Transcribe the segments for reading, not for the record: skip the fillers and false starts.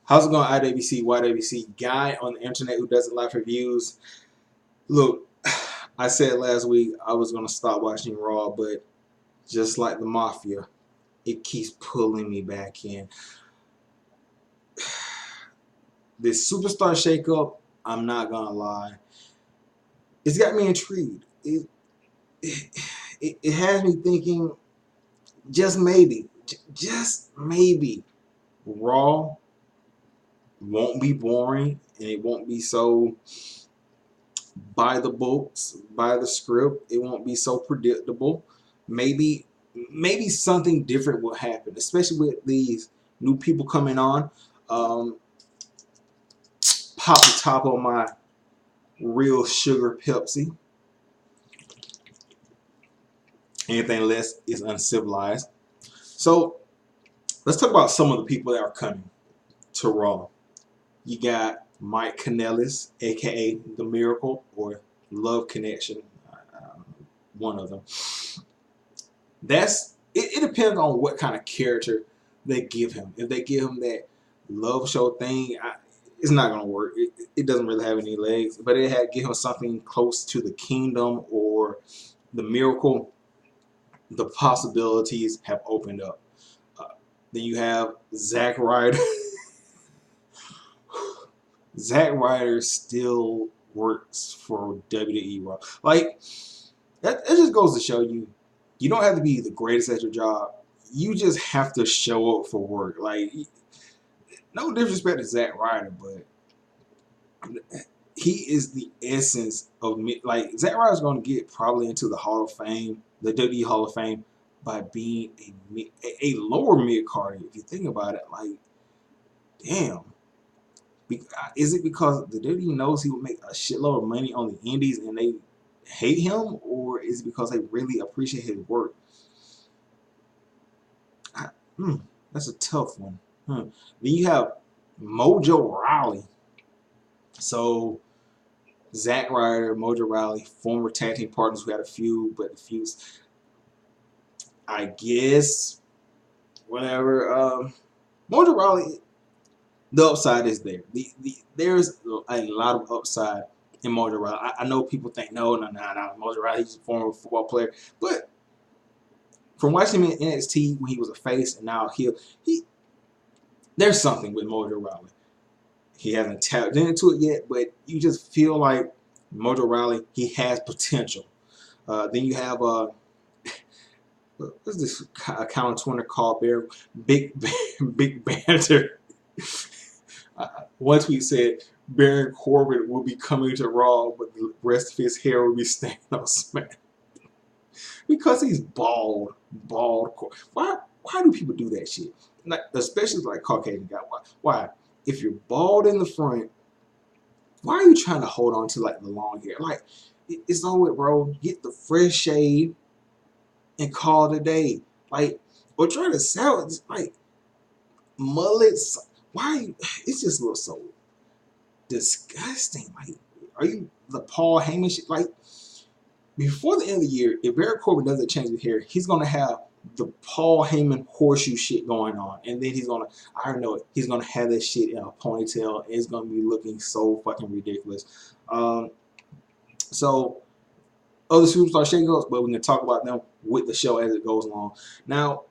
How's it going, IWC, YWC guy on the internet who doesn't like reviews? Look, I said last week I was going to stop watching Raw, but just like the Mafia, it keeps pulling me back in. This superstar shakeup, I'm not going to lie, it's got me intrigued. It has me thinking, just maybe, Raw won't be boring and it won't be so by the books, by the script. It won't be so predictable. Maybe something different will happen, especially with these new people coming on. Pop the top on my real sugar Pepsi. Anything less is uncivilized. So let's talk about some of the people that are coming to Raw. You got Mike Kanellis, aka The Miracle or Love Connection, one of them. It depends on what kind of character they give him. If they give him that love show thing, it's not gonna work. It doesn't really have any legs. But it had give him something close to the Kingdom or The Miracle. The possibilities have opened up. Then you have Zack Ryder. Zack Ryder still works for WWE Raw. Like, that just goes to show you, you don't have to be the greatest at your job. You just have to show up for work. Like, no disrespect to Zack Ryder, but he is the essence of me. Like, Zack Ryder's going to get probably into the Hall of Fame, the WWE Hall of Fame, by being a lower mid-carder. If you think about it, like, damn. Is it because the WWE knows he would make a shitload of money on the indies and they hate him, or is it because they really appreciate his work? That's a tough one. Then you have Mojo Rawley. So Zack Ryder, Mojo Rawley, former tag team partners who had a feud, but the feuds, I guess, whatever. Mojo Rawley, the upside is there. There's a lot of upside in Mojo Rawley. I know people think, no. Mojo Rawley, he's a former football player. But from watching him in NXT when he was a face and now a heel, there's something with Mojo Rawley. He hasn't tapped into it yet, but you just feel like Mojo Rawley, he has potential. Then you have what's this account on Twitter called Big Banter. One tweet said Baron Corbin will be coming to Raw, but the rest of his hair will be staying on SmackDown. Because he's bald. Why do people do that shit? Like, especially like Caucasian guy. Why? If you're bald in the front, why are you trying to hold on to like the long hair? Like, it's over, bro. Get the fresh shave and call it a day. Like, or try to sell it. Like, mullets. Why? It just looks so disgusting. Like, are you the Paul Heyman shit? Like, before the end of the year, if Baron Corbin doesn't change his hair, he's gonna have the Paul Heyman horseshoe shit going on, and then he's gonna, I don't know, he's gonna have that shit in a ponytail, and it's gonna be looking so fucking ridiculous. So other superstar shakeups, but we can talk about them with the show as it goes along. Now,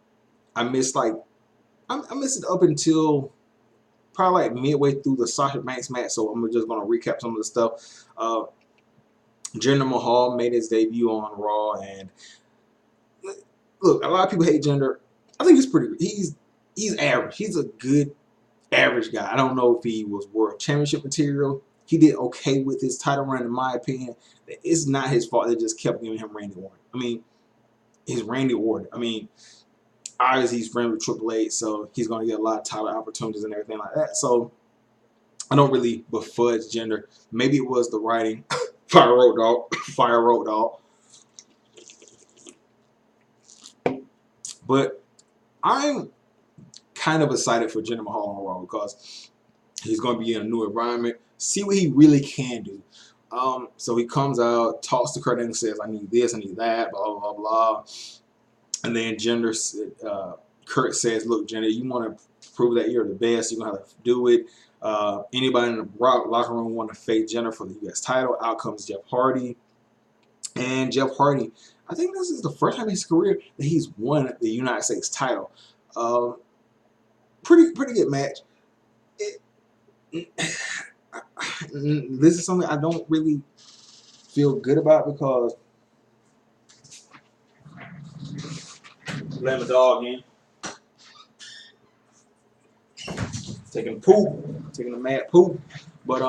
I missed it up until probably like midway through the Sasha Banks match, so I'm just gonna recap some of the stuff. Jinder Mahal made his debut on Raw, and look, a lot of people hate Jinder. I think he's pretty good. He's average. He's a good average guy. I don't know if he was worth championship material. He did okay with his title run, in my opinion. It's not his fault. They just kept giving him Randy Orton. I mean, obviously he's friends with Triple H, so he's going to get a lot of title opportunities and everything like that. So I don't really begrudge Jinder. Maybe it was the writing. Fire Road Dog. But I'm kind of excited for Jinder Mahal on Raw because he's going to be in a new environment. See what he really can do. So he comes out, talks to Kurt Angle, says, I need this, I need that, blah, blah, blah. And then Kurt says, look, Jinder, you want to prove that you're the best. You're gonna have to do it. Anybody in the locker room want to face Jinder for the U.S. title. Out comes Jeff Hardy, and Jeff Hardy. I think this is the first time in his career that he's won the United States title. Pretty good match. This is something I don't really feel good about because let my dog in, taking a mad poop. But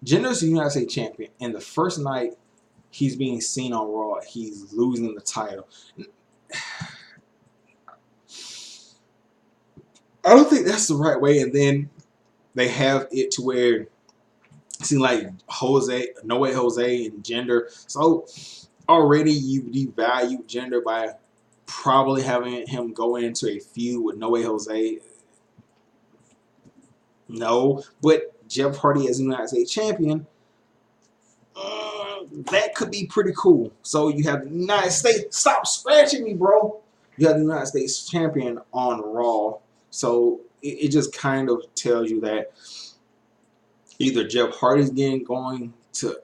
Jinder's the United States champion, and the first night he's being seen on Raw, he's losing the title. I don't think that's the right way. And then they have it to where it seems like No Way Jose and Jinder. So already you devalue Jinder by probably having him go into a feud with No Way Jose. No, but Jeff Hardy as United States champion, that could be pretty cool. So you have the United States. Stop scratching me, bro. You have the United States champion on Raw. So it just kind of tells you that either Jeff Hardy's going to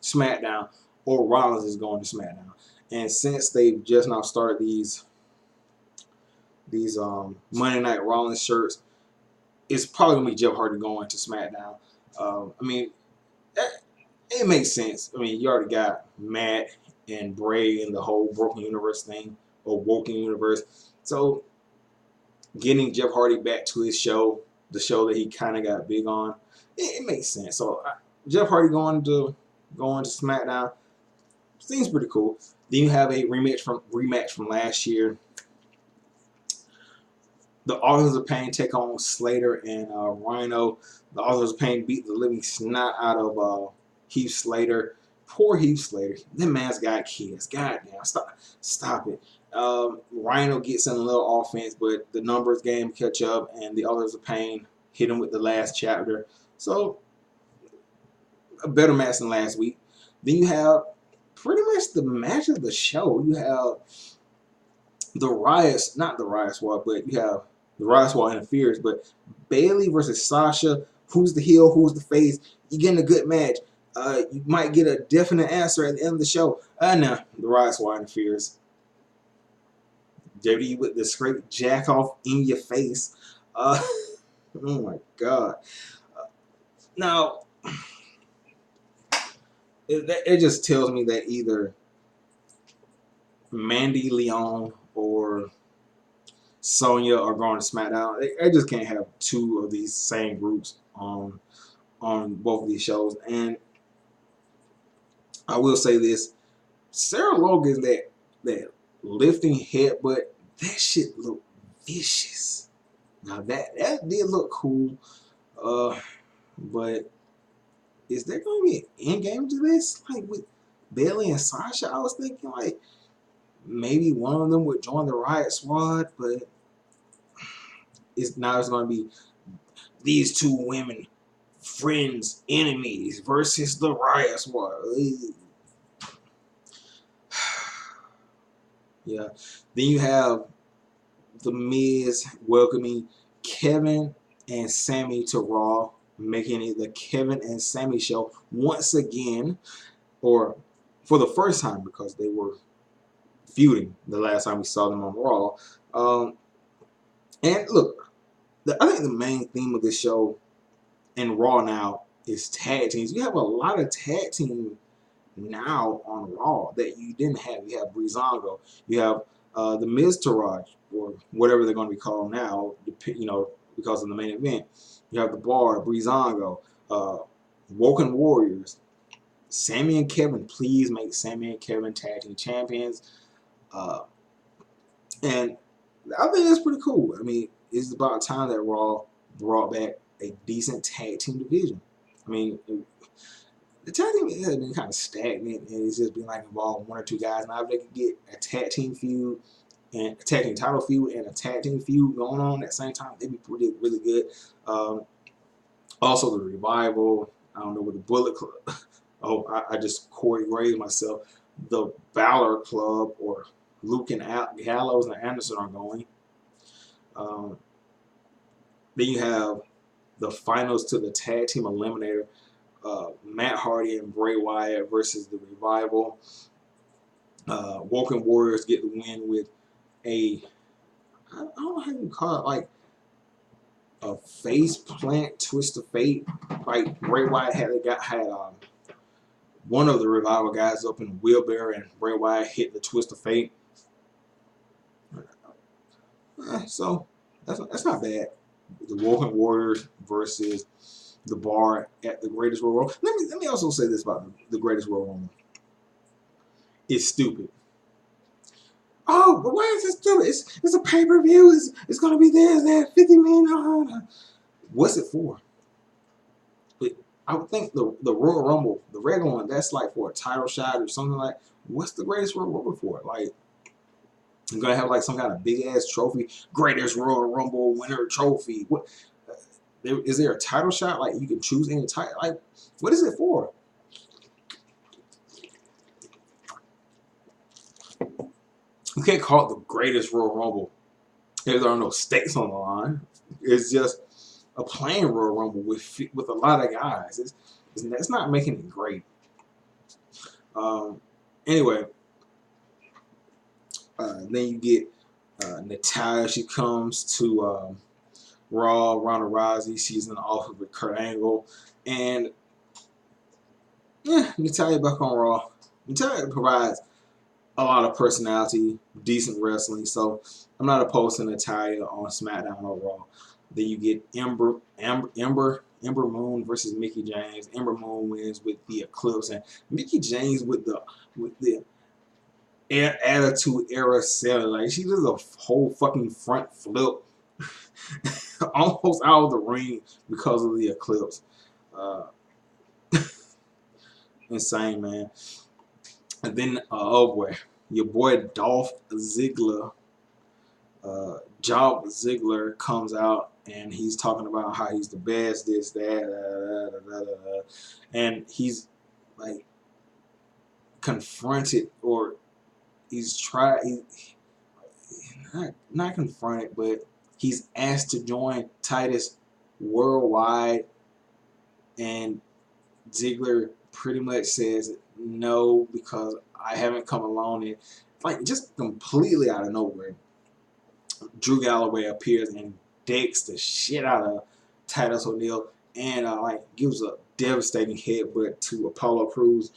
SmackDown, or Rollins is going to SmackDown. And since they've just now started these Monday Night Rollins shirts, it's probably gonna be Jeff Hardy going to SmackDown. I mean, it makes sense. I mean, you already got Matt and Bray and the whole Broken Universe thing, or Woken Universe. So getting Jeff Hardy back to his show, the show that he kind of got big on, it makes sense. So Jeff Hardy going to SmackDown seems pretty cool. Then you have a rematch from last year. The Authors of Pain take on Slater and Rhino. The Authors of Pain beat the living snot out of Heath Slater. Poor Heath Slater. That man's got kids. Goddamn. Stop it. Rhino gets in a little offense, but the numbers game catch up, and the Authors of Pain hit him with the last chapter. So, a better match than last week. Then you have pretty much the match of the show. You have not the Riot Squad, but you have the Riot Squad interferes, but Bayley versus Sasha. Who's the heel? Who's the face? You're getting a good match. You might get a definite answer at the end of the show. No, the Riot Squad interferes. WWE with the straight jack off in your face. Oh my God. Now, it just tells me that either Mandy Leon or Sonya are going to SmackDown. I just can't have two of these same groups on both of these shows. And I will say this: Sarah Logan's that lifting headbutt, that shit looked vicious. Now that did look cool, but is there going to be an end game to this? Like with Bayley and Sasha, I was thinking like maybe one of them would join the Riot Squad, but it's going to be these two women, friends, enemies versus the Riot Squad. Yeah. Then you have The Miz welcoming Kevin and Sami to Raw, making it the Kevin and Sami show once again, or for the first time, because they were feuding the last time we saw them on Raw. And look, I think the main theme of this show in Raw now is tag teams. You have a lot of tag teams now on Raw that you didn't have. You have Breezango. You have the Miz Taraj, or whatever they're going to be called now, because of the main event. You have the Bar, Breezango, Woken Warriors. Sami and Kevin, please make Sami and Kevin tag team champions. And I think that's pretty cool. I mean, it's about time that Raw brought back a decent tag team division. I mean, the tag team has been kind of stagnant, and it's just been like involved one or two guys. Now if they could get a tag team feud and a tag team title feud and a tag team feud going on at the same time, they'd be really good. Also the Revival. I don't know what the Bullet Club. Oh, I just Corey raised myself. The Balor Club, or Luke and Gallows and Anderson are going. Um, then you have the finals to the tag team eliminator. Matt Hardy and Bray Wyatt versus the Revival. Woken Warriors get the win with a, I don't know how you call it, like a face plant twist of fate. Like Bray Wyatt had one of the Revival guys up in a wheelbarrow, and Bray Wyatt hit the twist of fate. So that's not bad. The Woken Warriors versus the Bar at the Greatest Royal Rumble. Let me also say this about the Greatest Royal Rumble. It's stupid. Oh, but why is it stupid? It's a pay-per-view. It's gonna be there. That 50 million. What's it for? I would think the Royal Rumble, the regular one, that's like for a title shot or something like. What's the Greatest Royal Rumble for? Like, I'm gonna have like some kind of big ass trophy, Greatest Royal Rumble winner trophy. What is there a title shot? Like you can choose any title. Like, what is it for? You can't call it the Greatest Royal Rumble if there are no stakes on the line. It's just a plain Royal Rumble with a lot of guys. It's not making it great. Anyway, then you get Natalya. She comes to Raw. Ronda Rousey. She's in the office with Kurt Angle, and Natalya back on Raw. Natalya provides a lot of personality, decent wrestling. So I'm not opposed to Natalya on SmackDown or Raw. Then you get Ember Moon versus Mickie James. Ember Moon wins with the Eclipse, and Mickie James with the Attitude Era selling. Like she does a whole fucking front flip, almost out of the ring because of the Eclipse. Insane, man. And then, oh boy, your boy Dolph Ziggler, Job Ziggler comes out and he's talking about how he's the best, this, that, and he's like confronted, or he's not confronted, but he's asked to join Titus Worldwide, and Ziggler pretty much says no because I haven't come along, and like just completely out of nowhere, Drew Galloway appears and decks the shit out of Titus O'Neil and like gives a devastating headbutt to Apollo Crews.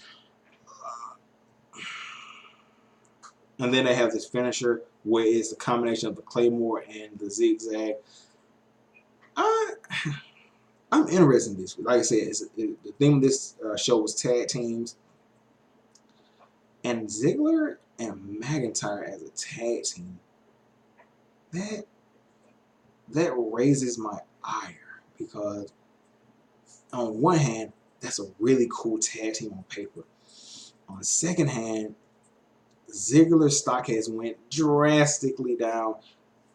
And then they have this finisher where it's a combination of the Claymore and the zigzag. I'm interested in this. Like I said, the theme of this show was tag teams. And Ziggler and McIntyre as a tag team, that raises my ire, because on one hand, that's a really cool tag team on paper. On the second hand, Ziggler's stock has went drastically down,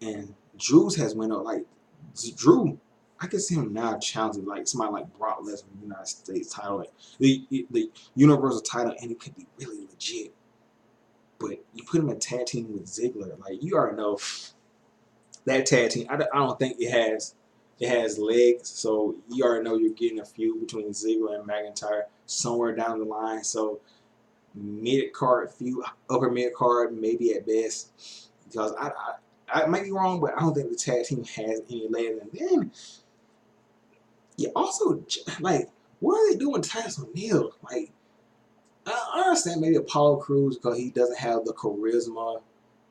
and Drew's has went up. Like Drew, I can see him now challenging like somebody like Brock Lesnar in the United States title, like the Universal title, and it could be really legit. But you put him in tag team with Ziggler, like you already know that tag team. I don't think it has legs, so you already know you're getting a feud between Ziggler and McIntyre somewhere down the line. So mid card feud, upper mid card, maybe at best. Because I might be wrong, but I don't think the tag team has any legs. And then you also like, what are they doing, Titus O'Neil? Like, I understand maybe Apollo Crews because he doesn't have the charisma,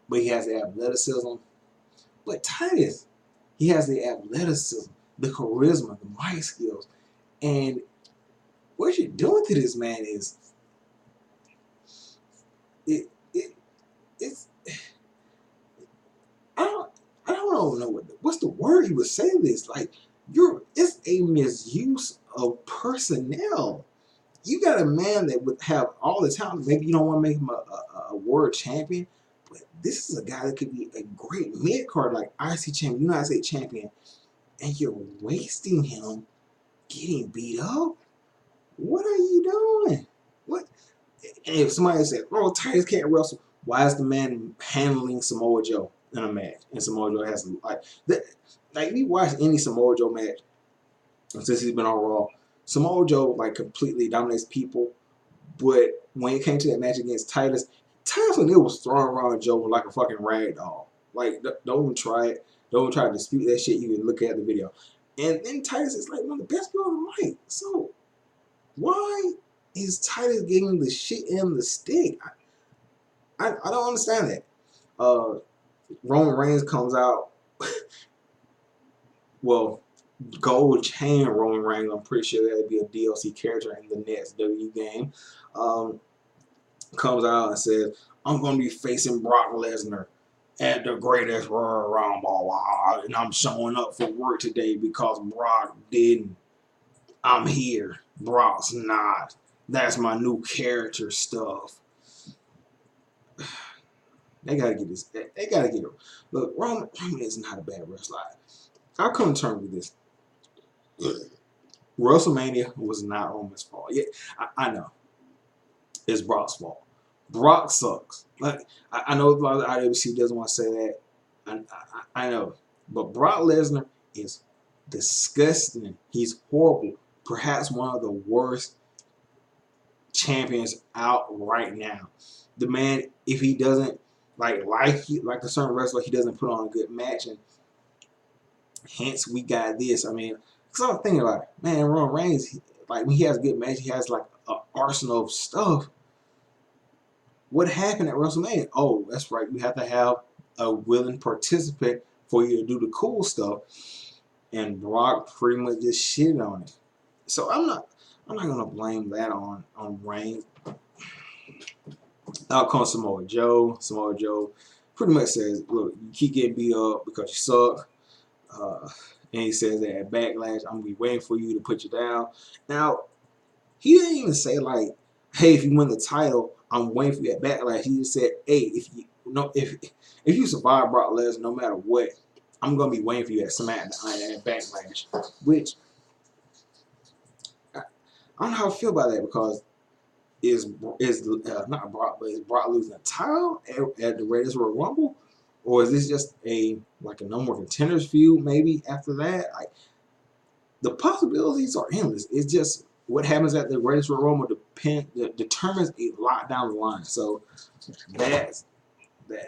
but he has the athleticism. But Titus, he has the athleticism, the charisma, the mic skills, and what you're doing to this man is it's I don't know what's the word you would say this, like it's a misuse of personnel. You got a man that would have all the talent. Maybe you don't want to make him a world champion, but this is a guy that could be a great mid card, like IC champion, United States champion, and you're wasting him getting beat up. What are you doing? What? And if somebody said, "Oh, Titus can't wrestle," Why is the man handling Samoa Joe in a match? And Samoa Joe has like we watch any Samoa Joe match since he's been on Raw. Samoa Joe like completely dominates people, but when it came to that match against Titus, Titus O'Neil was throwing around Joe like a fucking rag doll. Like don't even try it. Don't even try to dispute that shit. You can look at the video. And then Titus is like one of the best people on the mic. So why is Titus getting the shit and the stick? I don't understand that. Roman Reigns comes out. Well, gold chain Roman Reigns. I'm pretty sure that'd be a DLC character in the next WWE game. Comes out and says, "I'm going to be facing Brock Lesnar at the greatest Royal Rumble, and I'm showing up for work today because Brock didn't. I'm here. Brock's not. That's my new character stuff." They gotta get this. They gotta get it. Look, Roman is not a bad wrestler. I'll come to terms with this. WrestleMania was not Roman's fault. Yeah, I know. It's Brock's fault. Brock sucks. Like I know a lot of the IWC doesn't want to say that. I know. But Brock Lesnar is disgusting. He's horrible. Perhaps one of the worst champions out right now. The man, if he doesn't like a certain wrestler, he doesn't put on a good match, and hence we got this. I mean, because I was thinking about it, man, Roman Reigns, like when he has a good match, he has like an arsenal of stuff. What happened at WrestleMania? Oh, that's right. You have to have a willing participant for you to do the cool stuff, and Brock pretty much just shit on it. So I'm not gonna blame that on Reigns. Out comes Samoa Joe. Samoa Joe pretty much says, "Look, you keep getting beat up because you suck." And he says that at Backlash, "I'm gonna be waiting for you to put you down." Now, he didn't even say like, "Hey, if you win the title, I'm waiting for you at Backlash." He just said, "Hey, if you survive Brock Lesnar, no matter what, I'm gonna be waiting for you at SmackDown at Backlash." Which I don't know how I feel about that, because is not Brock, but is Brock losing a title at the Greatest Royal Rumble, or is this just a no more contenders feud? Maybe after that, like the possibilities are endless. It's just what happens at the Greatest Royal Rumble determines a lot down the line. So that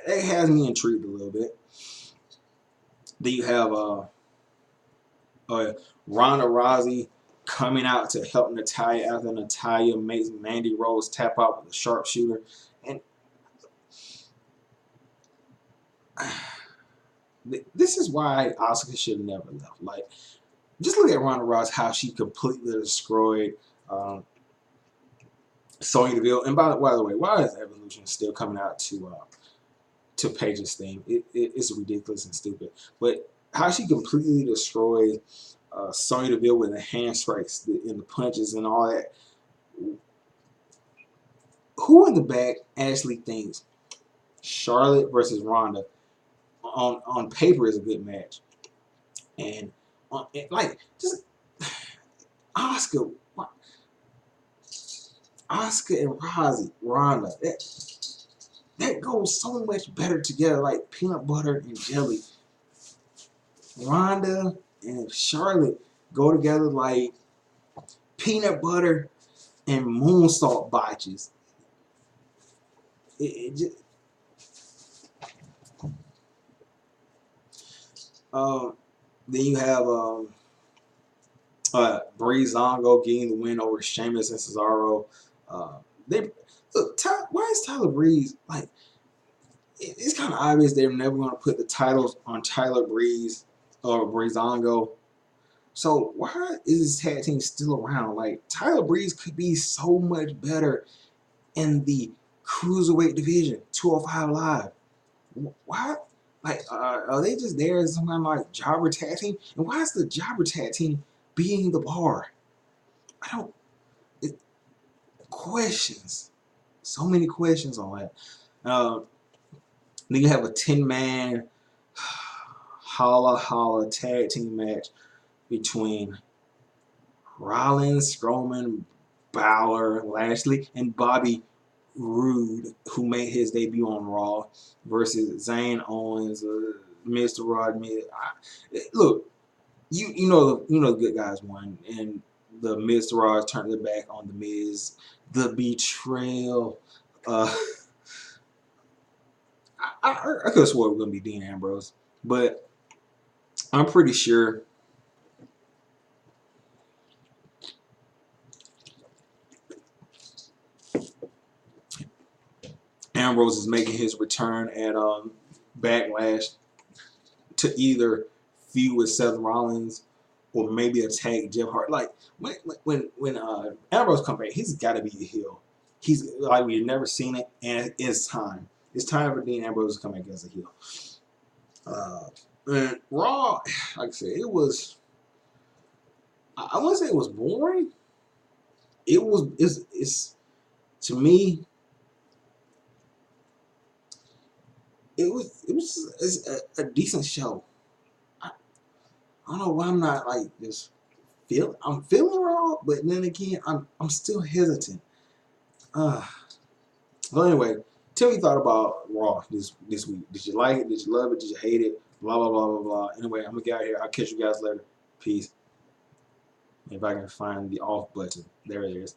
has me intrigued a little bit. Then you have Ronda Rousey coming out to help Natalya after Natalya makes Mandy Rose tap out with a sharpshooter. And this is why Asuka should have never left. Like, just look at Ronda Rousey, how she completely destroyed Sonya Deville. And by the way, why is Evolution still coming out to Paige's theme? It's ridiculous and stupid. But how she completely destroyed Sonya Deville with the hand strikes and the punches and all that. Who in the back actually thinks Charlotte versus Ronda on paper is a good match? And like just Asuka and Ronda, that goes so much better together, like peanut butter and jelly. Ronda and Charlotte go together like peanut butter and moonsault botches. It just then you have Breezango getting the win over Sheamus and Cesaro. They look. Why is Tyler Breeze like? It's kind of obvious they're never going to put the titles on Tyler Breeze or Breezango. So why is this tag team still around? Like, Tyler Breeze could be so much better in the cruiserweight division, 205 Live. Why? Like, are they just there as some kind of like jobber tag team? And why is the jobber tag team being the bar? I don't. Questions. So many questions on that. Then you have a 10-man holla holla tag team match between Rollins, Strowman, Balor, Lashley, and Bobby Rude, who made his debut on Raw, versus Zayn Owens, Mr. Rodman. Look, you know the good guys won, and the Mr. Rod turned their back on the Miz. The betrayal. Uh, I could have swore it was gonna be Dean Ambrose, but I'm pretty sure Ambrose is making his return at Backlash to either feud with Seth Rollins or maybe attack Jeff Hardy. Like when Ambrose come back, he's got to be a heel. He's like we've never seen it, and it's time. It's time for Dean Ambrose to come back as a heel. And Raw, like I said, it was. I wouldn't say it was boring. It was. It's to me. It's a decent show. I, I don't know why I'm not like just I'm feeling Raw, but then again, I'm still hesitant. Uh, well, anyway, tell me your thought about Raw this week. Did you like it? Did you love it? Did you hate it? Blah blah blah blah blah. Anyway, I'm gonna get out of here. I'll catch you guys later. Peace. If I can find the off button, there it is.